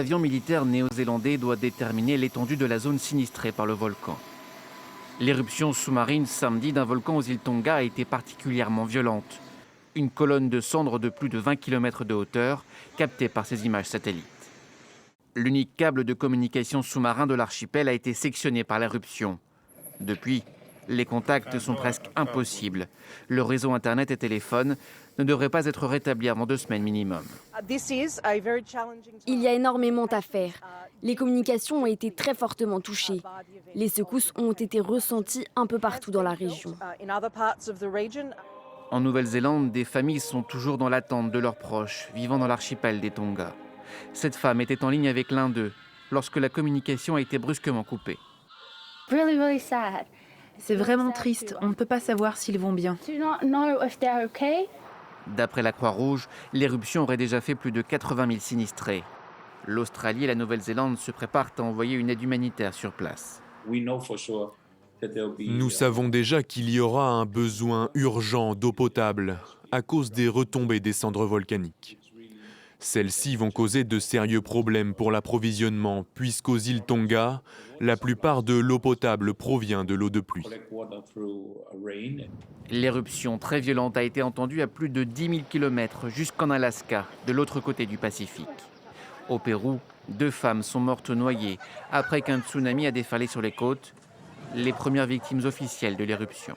L'avion militaire néo-zélandais doit déterminer l'étendue de la zone sinistrée par le volcan. L'éruption sous-marine samedi d'un volcan aux îles Tonga a été particulièrement violente. Une colonne de cendres de plus de 20 km de hauteur, captée par ces images satellites. L'unique câble de communication sous-marin de l'archipel a été sectionné par l'éruption. Depuis, les contacts sont presque impossibles. Le réseau Internet et téléphone ne devraient pas être rétablis avant 2 semaines minimum. Il y a énormément à faire. Les communications ont été très fortement touchées. Les secousses ont été ressenties un peu partout dans la région. En Nouvelle-Zélande, des familles sont toujours dans l'attente de leurs proches vivant dans l'archipel des Tonga. Cette femme était en ligne avec l'un d'eux lorsque la communication a été brusquement coupée. C'est vraiment triste, on ne peut pas savoir s'ils vont bien. D'après la Croix-Rouge, l'éruption aurait déjà fait plus de 80 000 sinistrés. L'Australie et la Nouvelle-Zélande se préparent à envoyer une aide humanitaire sur place. Nous savons déjà qu'il y aura un besoin urgent d'eau potable à cause des retombées des cendres volcaniques. Celles-ci vont causer de sérieux problèmes pour l'approvisionnement, puisqu'aux îles Tonga, la plupart de l'eau potable provient de l'eau de pluie. L'éruption très violente a été entendue à plus de 10 000 km jusqu'en Alaska, de l'autre côté du Pacifique. Au Pérou, 2 femmes sont mortes noyées après qu'un tsunami a déferlé sur les côtes, les premières victimes officielles de l'éruption.